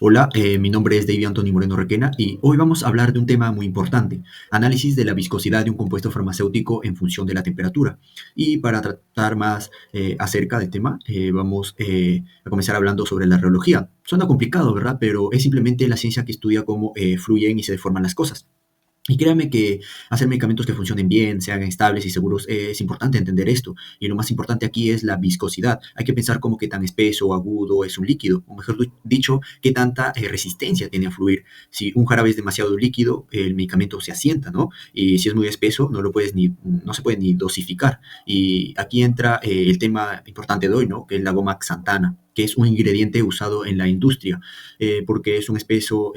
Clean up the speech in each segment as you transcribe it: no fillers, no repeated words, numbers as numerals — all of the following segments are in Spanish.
Hola, mi nombre es David Anthony Moreno Requena y hoy vamos a hablar de un tema muy importante, análisis de la viscosidad de un compuesto farmacéutico en función de la temperatura. Y para tratar más acerca del tema, vamos a comenzar hablando sobre la reología. Suena complicado, ¿verdad? Pero es simplemente la ciencia que estudia cómo fluyen y se deforman las cosas. Y créanme que hacer medicamentos que funcionen bien, sean estables y seguros, es importante entender esto. Y lo más importante aquí es la viscosidad. Hay que pensar cómo que tan espeso o agudo es un líquido, o mejor dicho, qué tanta resistencia tiene a fluir. Si un jarabe es demasiado líquido, el medicamento se asienta, ¿no? Y si es muy espeso, no se puede ni dosificar. Y aquí entra el tema importante de hoy, ¿no? Que es la goma xantana, que es un ingrediente usado en la industria, porque es un espeso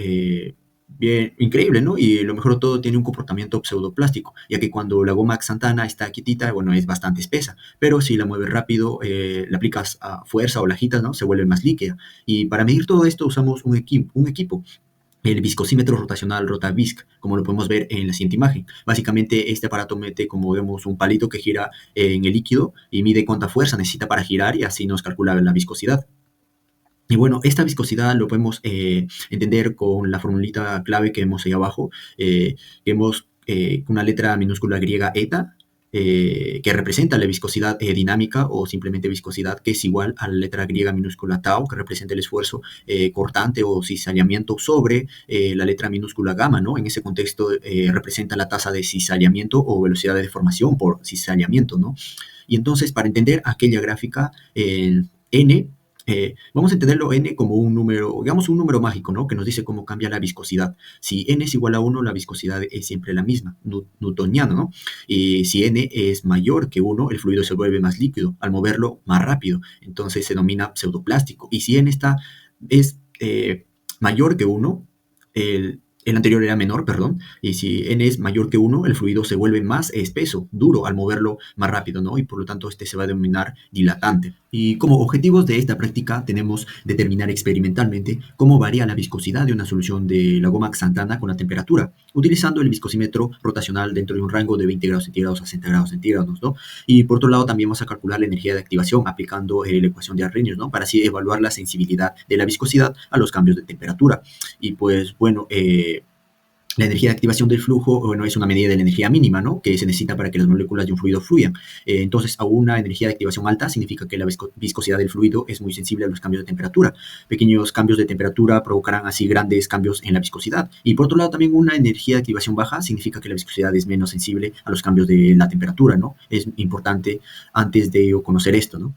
bien, increíble, ¿no? Y lo mejor de todo tiene un comportamiento pseudoplástico, ya que cuando la goma xantana está quietita, bueno, es bastante espesa, pero si la mueves rápido, le aplicas a fuerza o la agitas, ¿no? Se vuelve más líquida. Y para medir todo esto usamos un equipo, el viscosímetro rotacional Rotavisc, como lo podemos ver en la siguiente imagen. Básicamente este aparato mete, como vemos, un palito que gira en el líquido y mide cuánta fuerza necesita para girar y así nos calcula la viscosidad. Y bueno, esta viscosidad lo podemos entender con la formulita clave que vemos ahí abajo. Vemos una letra minúscula griega eta, que representa la viscosidad dinámica o simplemente viscosidad, que es igual a la letra griega minúscula tau, que representa el esfuerzo cortante o cizallamiento sobre la letra minúscula gamma, ¿no? En ese contexto representa la tasa de cizallamiento o velocidad de deformación por cizallamiento, ¿no? Y entonces, para entender aquella gráfica, n vamos a entenderlo n como un número, digamos un número mágico, ¿no? Que nos dice cómo cambia la viscosidad. Si n es igual a 1, la viscosidad es siempre la misma, newtoniana, ¿no? Y si n es mayor que 1, el fluido se vuelve más líquido, al moverlo más rápido. Entonces se denomina pseudoplástico. Y si n es mayor que 1, el anterior era menor, perdón, y si n es mayor que 1, el fluido se vuelve más espeso, duro, al moverlo más rápido, ¿no? Y por lo tanto este se va a denominar dilatante. Y como objetivos de esta práctica tenemos determinar experimentalmente cómo varía la viscosidad de una solución de la goma xantana con la temperatura, utilizando el viscosímetro rotacional dentro de un rango de 20 grados centígrados a 60 grados centígrados, ¿no? Y por otro lado también vamos a calcular la energía de activación aplicando la ecuación de Arrhenius, ¿no? Para así evaluar la sensibilidad de la viscosidad a los cambios de temperatura. Y pues bueno, la energía de activación del flujo, bueno, es una medida de la energía mínima, ¿no? Que se necesita para que las moléculas de un fluido fluyan. Entonces, a una energía de activación alta significa que la viscosidad del fluido es muy sensible a los cambios de temperatura. Pequeños cambios de temperatura provocarán así grandes cambios en la viscosidad. Y por otro lado, también una energía de activación baja significa que la viscosidad es menos sensible a los cambios de la temperatura, ¿no? Es importante antes de conocer esto, ¿no?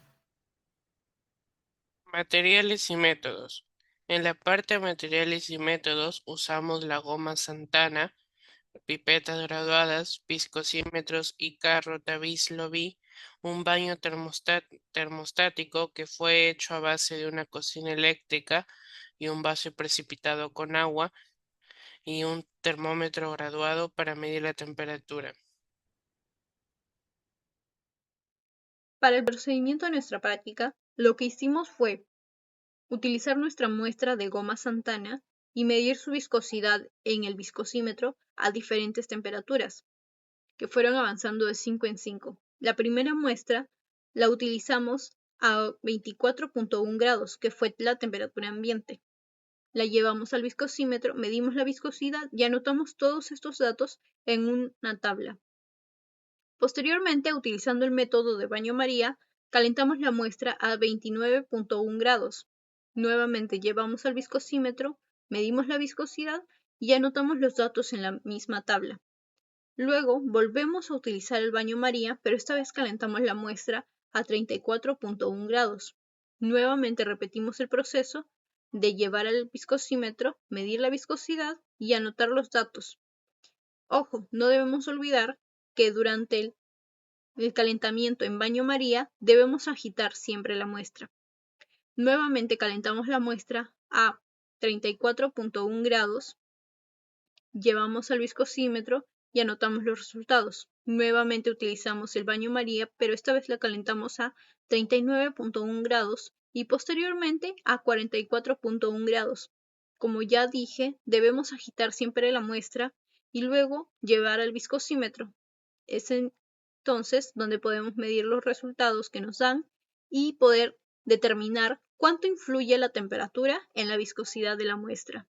Materiales y métodos. En la parte de materiales y métodos usamos la goma Santana, pipetas graduadas, viscosímetros y carro Tavis-Lovie, un baño termostático que fue hecho a base de una cocina eléctrica y un vaso precipitado con agua y un termómetro graduado para medir la temperatura. Para el procedimiento de nuestra práctica, lo que hicimos fue utilizar nuestra muestra de goma Santana y medir su viscosidad en el viscosímetro a diferentes temperaturas, que fueron avanzando de 5 en 5. La primera muestra la utilizamos a 24.1 grados, que fue la temperatura ambiente. La llevamos al viscosímetro, medimos la viscosidad y anotamos todos estos datos en una tabla. Posteriormente, utilizando el método de baño María, calentamos la muestra a 29.1 grados. Nuevamente llevamos al viscosímetro, medimos la viscosidad y anotamos los datos en la misma tabla. Luego volvemos a utilizar el baño María, pero esta vez calentamos la muestra a 34.1 grados. Nuevamente repetimos el proceso de llevar al viscosímetro, medir la viscosidad y anotar los datos. Ojo, no debemos olvidar que durante el calentamiento en baño María debemos agitar siempre la muestra. Nuevamente calentamos la muestra a 34.1 grados, llevamos al viscosímetro y anotamos los resultados. Nuevamente utilizamos el baño María, pero esta vez la calentamos a 39.1 grados y posteriormente a 44.1 grados. Como ya dije, debemos agitar siempre la muestra y luego llevar al viscosímetro. Es entonces donde podemos medir los resultados que nos dan y poder determinar ¿Cuánto influye la temperatura en la viscosidad de la muestra?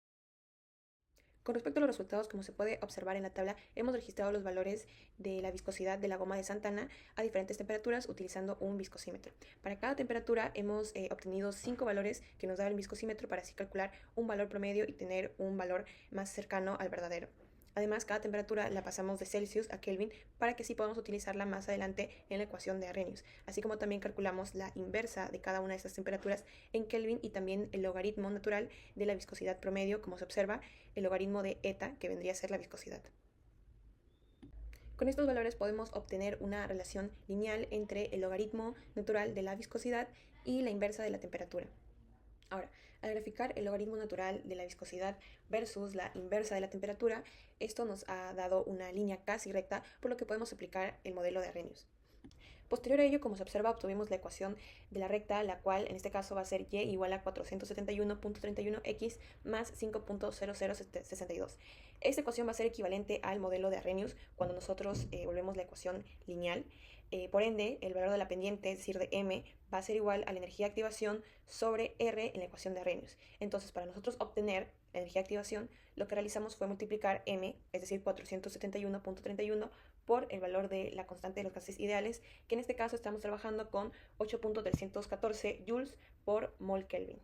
Con respecto a los resultados, como se puede observar en la tabla, hemos registrado los valores de la viscosidad de la goma de Santana a diferentes temperaturas utilizando un viscosímetro. Para cada temperatura hemos obtenido 5 valores que nos da el viscosímetro para así calcular un valor promedio y tener un valor más cercano al verdadero. Además, cada temperatura la pasamos de Celsius a Kelvin para que así podamos utilizarla más adelante en la ecuación de Arrhenius, así como también calculamos la inversa de cada una de estas temperaturas en Kelvin y también el logaritmo natural de la viscosidad promedio, como se observa, el logaritmo de eta, que vendría a ser la viscosidad. Con estos valores podemos obtener una relación lineal entre el logaritmo natural de la viscosidad y la inversa de la temperatura. Ahora, al graficar el logaritmo natural de la viscosidad versus la inversa de la temperatura, esto nos ha dado una línea casi recta, por lo que podemos aplicar el modelo de Arrhenius. Posterior a ello, como se observa, obtuvimos la ecuación de la recta, la cual en este caso va a ser y igual a 471.31x más 5.0062. Esta ecuación va a ser equivalente al modelo de Arrhenius cuando nosotros volvemos la ecuación lineal. Por ende, el valor de la pendiente, es decir, de m, va a ser igual a la energía de activación sobre R en la ecuación de Arrhenius. Entonces, para nosotros obtener la energía de activación, lo que realizamos fue multiplicar m, es decir, 471.31, por el valor de la constante de los gases ideales, que en este caso estamos trabajando con 8.314 joules por mol Kelvin.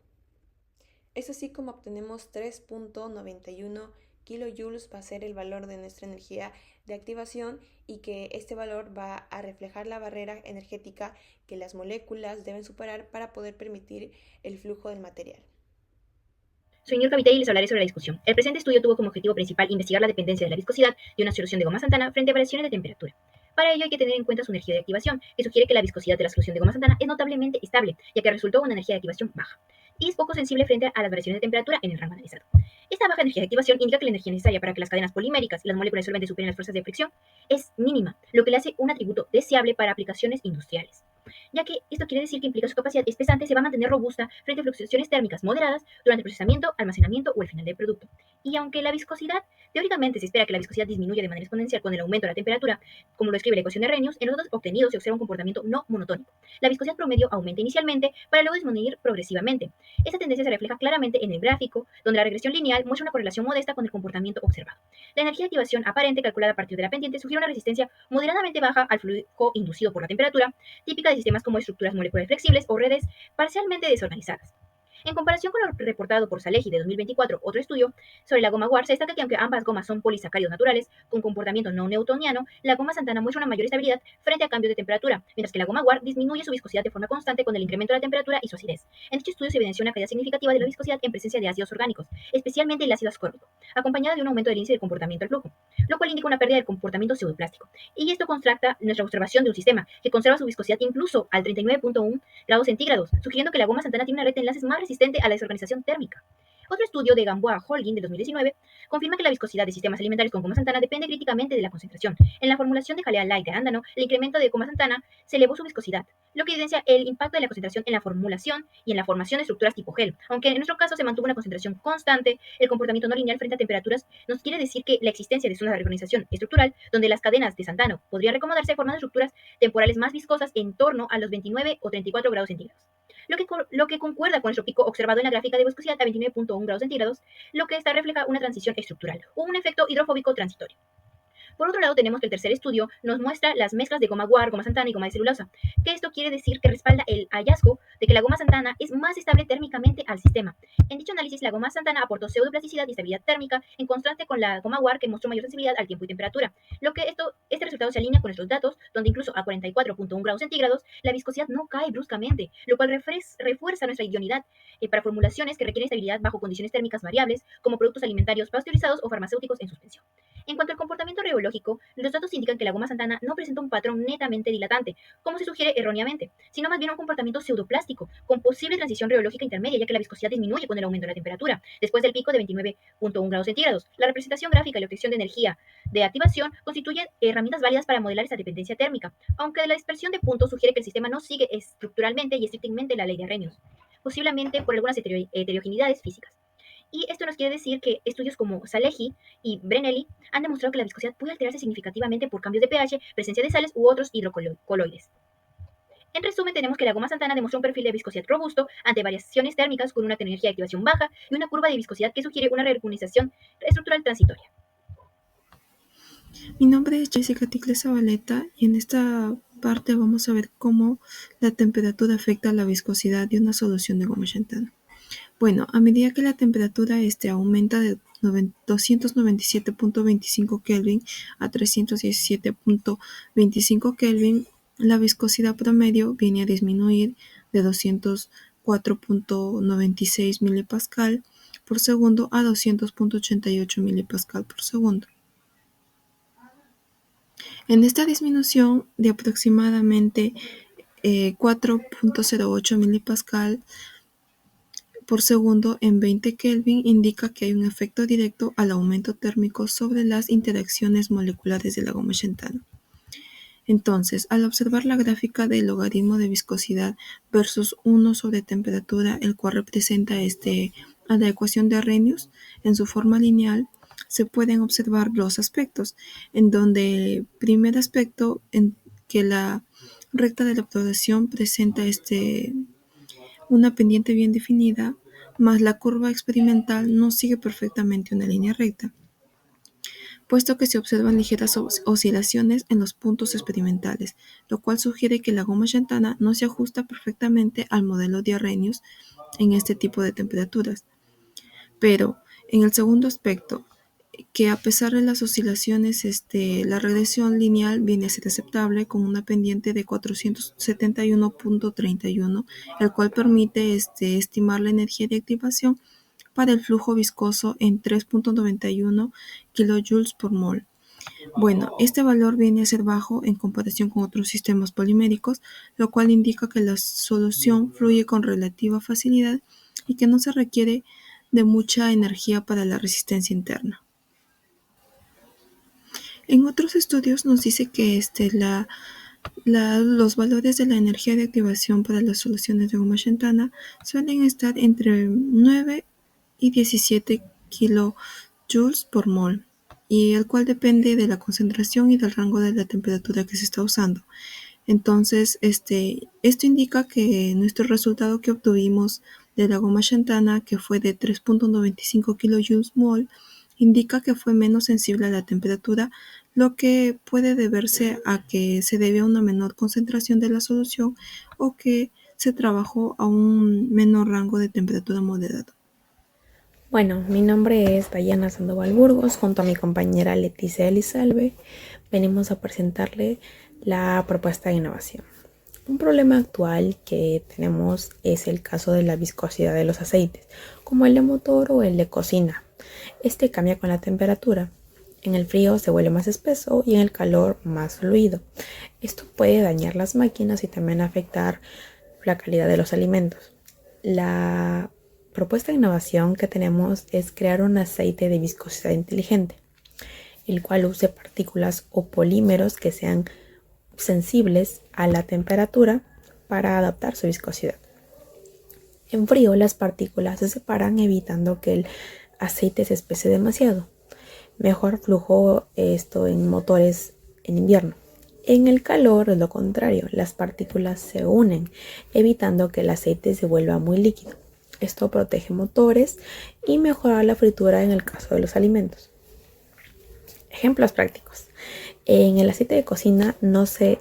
Es así como obtenemos 3.91 kilojoules va a ser el valor de nuestra energía de activación y que este valor va a reflejar la barrera energética que las moléculas deben superar para poder permitir el flujo del material. Soy Niurka Viteri y les hablaré sobre la discusión. El presente estudio tuvo como objetivo principal investigar la dependencia de la viscosidad de una solución de goma Santana frente a variaciones de temperatura. Para ello hay que tener en cuenta su energía de activación, que sugiere que la viscosidad de la solución de goma Santana es notablemente estable, ya que resultó una energía de activación baja, y es poco sensible frente a las variaciones de temperatura en el rango analizado. Esta baja energía de activación indica que la energía necesaria para que las cadenas poliméricas y las moléculas solventes superen las fuerzas de fricción es mínima, lo que le hace un atributo deseable para aplicaciones industriales, ya que esto quiere decir que implica su capacidad espesante se va a mantener robusta frente a fluctuaciones térmicas moderadas durante el procesamiento, almacenamiento o el final del producto. Y aunque la viscosidad, teóricamente se espera que la viscosidad disminuya de manera exponencial con el aumento de la temperatura, como lo describe la ecuación de Arrhenius, en los datos obtenidos se observa un comportamiento no monotónico. La viscosidad promedio aumenta inicialmente para luego disminuir progresivamente. Esta tendencia se refleja claramente en el gráfico, donde la regresión lineal muestra una correlación modesta con el comportamiento observado. La energía de activación aparente calculada a partir de la pendiente sugiere una resistencia moderadamente baja al flujo inducido por la temperatura, típica de sistemas como estructuras moleculares flexibles o redes parcialmente desorganizadas. En comparación con lo reportado por Salehi de 2024, otro estudio sobre la goma guar, se destaca que aunque ambas gomas son polisacáridos naturales con comportamiento no newtoniano, la goma Santana muestra una mayor estabilidad frente a cambios de temperatura, mientras que la goma guar disminuye su viscosidad de forma constante con el incremento de la temperatura y su acidez. En dicho estudio se evidenció una caída significativa de la viscosidad en presencia de ácidos orgánicos, especialmente el ácido ascórbico, acompañada de un aumento del índice de comportamiento del flujo, lo cual indica una pérdida del comportamiento pseudoplástico. Y esto contrasta nuestra observación de un sistema que conserva su viscosidad incluso al 39.1 grados centígrados, sugiriendo que la goma Santana tiene una red de enlaces más resistente a la desorganización térmica. Otro estudio de Gamboa-Holguin de 2019 confirma que la viscosidad de sistemas alimentarios con goma Santana depende críticamente de la concentración. En la formulación de jalea light de arándano, el incremento de goma Santana se elevó su viscosidad, lo que evidencia el impacto de la concentración en la formulación y en la formación de estructuras tipo gel. Aunque en nuestro caso se mantuvo una concentración constante, el comportamiento no lineal frente a temperaturas nos quiere decir que la existencia de zonas de reorganización estructural donde las cadenas de Santana podrían recomodarse formando estructuras temporales más viscosas en torno a los 29 o 34 grados centígrados. Lo que concuerda con nuestro pico observado en la gráfica de viscosidad a 29.1 grados centígrados, lo que esta refleja una transición estructural o un efecto hidrofóbico transitorio. Por otro lado, tenemos que el tercer estudio nos muestra las mezclas de goma guar, goma Santana y goma de celulosa, que esto quiere decir que respalda el hallazgo de que la goma Santana es más estable térmicamente al sistema. En dicho análisis, la goma Santana aportó pseudoplasticidad y estabilidad térmica en contraste con la goma guar, que mostró mayor sensibilidad al tiempo y temperatura, lo que este resultado se alinea con nuestros datos, donde incluso a 44.1 grados centígrados la viscosidad no cae bruscamente, lo cual refuerza nuestra idoneidad para formulaciones que requieren estabilidad bajo condiciones térmicas variables, como productos alimentarios pasteurizados o farmacéuticos en suspensión. En cuanto al comportamiento rheológico, los datos indican que la goma Santana no presenta un patrón netamente dilatante, como se sugiere erróneamente, sino más bien un comportamiento pseudoplástico, con posible transición rheológica intermedia, ya que la viscosidad disminuye con el aumento de la temperatura, después del pico de 29.1 grados centígrados. La representación gráfica y la obtención de energía de activación constituyen herramientas válidas para modelar esa dependencia térmica, aunque la dispersión de puntos sugiere que el sistema no sigue estructuralmente y estrictamente la ley de Arrhenius, posiblemente por algunas heterogeneidades físicas. Y esto nos quiere decir que estudios como Salehi y Brennelli han demostrado que la viscosidad puede alterarse significativamente por cambios de pH, presencia de sales u otros hidrocoloides. En resumen, tenemos que la goma Santana demostró un perfil de viscosidad robusto ante variaciones térmicas con una energía de activación baja y una curva de viscosidad que sugiere una reorganización estructural transitoria. Mi nombre es Jessica Ticle Zabaleta y en esta parte vamos a ver cómo la temperatura afecta a la viscosidad de una solución de goma xantana. Bueno, a medida que la temperatura aumenta de 297.25 Kelvin a 317.25 Kelvin, la viscosidad promedio viene a disminuir de 204.96 milipascal por segundo a 200.88 milipascal por segundo. En esta disminución de aproximadamente 4.08 milipascal por segundo en 20 Kelvin indica que hay un efecto directo al aumento térmico sobre las interacciones moleculares de la goma xantana. Entonces, al observar la gráfica del logaritmo de viscosidad versus 1 sobre temperatura, el cual representa a la ecuación de Arrhenius en su forma lineal, se pueden observar dos aspectos, en donde el primer aspecto en que la recta de la progresión presenta una pendiente bien definida, más la curva experimental no sigue perfectamente una línea recta, puesto que se observan ligeras oscilaciones en los puntos experimentales, lo cual sugiere que la goma xantana no se ajusta perfectamente al modelo de Arrhenius en este tipo de temperaturas. Pero en el segundo aspecto, que a pesar de las oscilaciones, la regresión lineal viene a ser aceptable con una pendiente de 471.31, el cual permite estimar la energía de activación para el flujo viscoso en 3.91 kJ por mol. Bueno, este valor viene a ser bajo en comparación con otros sistemas poliméricos, lo cual indica que la solución fluye con relativa facilidad y que no se requiere de mucha energía para la resistencia interna. En otros estudios nos dice que los valores de la energía de activación para las soluciones de goma xantana suelen estar entre 9 y 17 kJ por mol, y el cual depende de la concentración y del rango de la temperatura que se está usando. Entonces, esto indica que nuestro resultado que obtuvimos de la goma xantana, que fue de 3.95 kJ mol, indica que fue menos sensible a la temperatura, lo que puede deberse a que se debe a una menor concentración de la solución o que se trabajó a un menor rango de temperatura moderado. Bueno, mi nombre es Dayana Sandoval Burgos, junto a mi compañera Leticia Elizalde, venimos a presentarle la propuesta de innovación. Un problema actual que tenemos es el caso de la viscosidad de los aceites, como el de motor o el de cocina. Este cambia con la temperatura. En el frío se vuelve más espeso y en el calor más fluido. Esto puede dañar las máquinas y también afectar la calidad de los alimentos. La propuesta de innovación que tenemos es crear un aceite de viscosidad inteligente, el cual use partículas o polímeros que sean sensibles a la temperatura para adaptar su viscosidad. En frío las partículas se separan evitando que el aceite se espese demasiado. Mejor flujo esto en motores en invierno. En el calor es lo contrario, las partículas se unen, evitando que el aceite se vuelva muy líquido. Esto protege motores y mejora la fritura en el caso de los alimentos. Ejemplos prácticos. En el aceite de cocina no se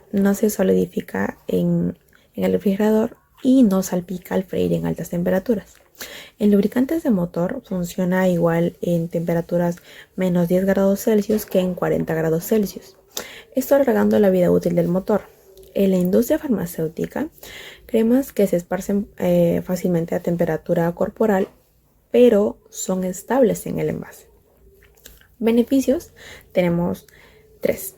solidifica en el refrigerador y no salpica al freír en altas temperaturas. En lubricantes de motor funciona igual en temperaturas menos 10 grados Celsius que en 40 grados Celsius. Esto alargando la vida útil del motor. En la industria farmacéutica, cremas que se esparcen fácilmente a temperatura corporal, pero son estables en el envase. Beneficios tenemos 3.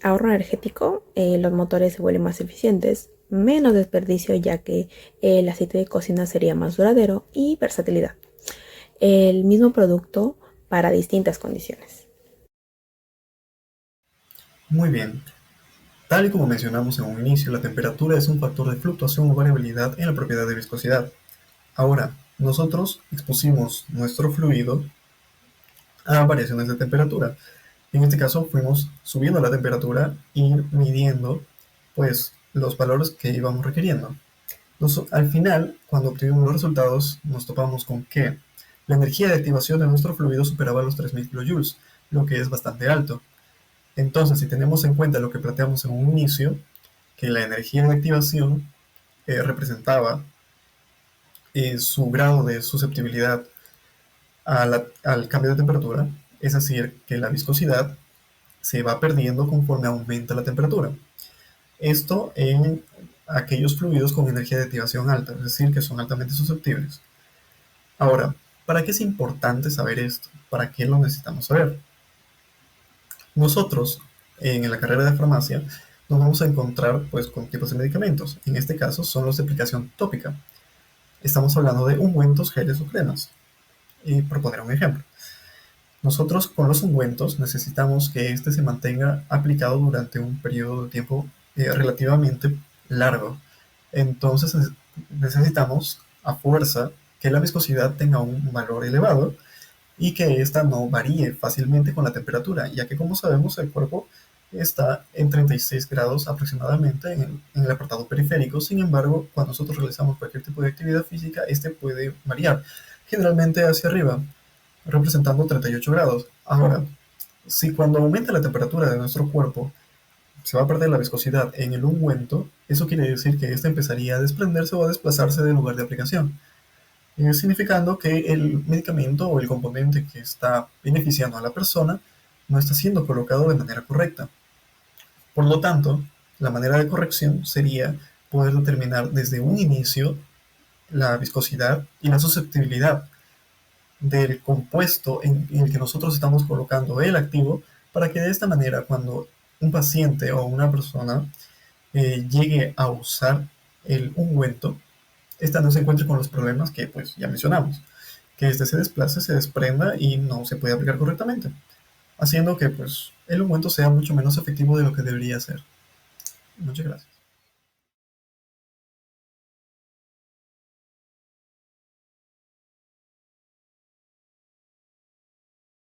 Ahorro energético, los motores se vuelven más eficientes, menos desperdicio ya que el aceite de cocina sería más duradero, y versatilidad. El mismo producto para distintas condiciones. Muy bien. Tal y como mencionamos en un inicio, la temperatura es un factor de fluctuación o variabilidad en la propiedad de viscosidad. Ahora, nosotros expusimos nuestro fluido a variaciones de temperatura. En este caso fuimos subiendo la temperatura y midiendo pues los valores que íbamos requiriendo. Al final, cuando obtuvimos los resultados, nos topamos con que la energía de activación de nuestro fluido superaba los 3000 kJ, lo que es bastante alto. Entonces, si tenemos en cuenta lo que planteamos en un inicio, que la energía de activación representaba su grado de susceptibilidad al cambio de temperatura, es decir, que la viscosidad se va perdiendo conforme aumenta la temperatura. Esto en aquellos fluidos con energía de activación alta, es decir, que son altamente susceptibles. Ahora, ¿para qué es importante saber esto? ¿Para qué lo necesitamos saber? Nosotros, en la carrera de farmacia, nos vamos a encontrar pues, con tipos de medicamentos. En este caso, son los de aplicación tópica. Estamos hablando de ungüentos, geles o cremas. Y por poner un ejemplo. Nosotros con los ungüentos necesitamos que este se mantenga aplicado durante un periodo de tiempo relativamente largo. Entonces necesitamos a fuerza que la viscosidad tenga un valor elevado y que ésta no varíe fácilmente con la temperatura, ya que como sabemos el cuerpo está en 36 grados aproximadamente en el apartado periférico. Sin embargo, cuando nosotros realizamos cualquier tipo de actividad física, este puede variar, generalmente hacia arriba, representando 38 grados. Ahora, si cuando aumenta la temperatura de nuestro cuerpo se va a perder la viscosidad en el ungüento, eso quiere decir que éste empezaría a desprenderse o a desplazarse del lugar de aplicación, significando que el medicamento o el componente que está beneficiando a la persona no está siendo colocado de manera correcta. Por lo tanto, la manera de corrección sería poder determinar desde un inicio la viscosidad y la susceptibilidad del compuesto en el que nosotros estamos colocando el activo, para que de esta manera cuando un paciente o una persona llegue a usar el ungüento, esta no se encuentre con los problemas que pues ya mencionamos, que este se desplace, se desprenda y no se puede aplicar correctamente, haciendo que pues el ungüento sea mucho menos efectivo de lo que debería ser. Muchas gracias.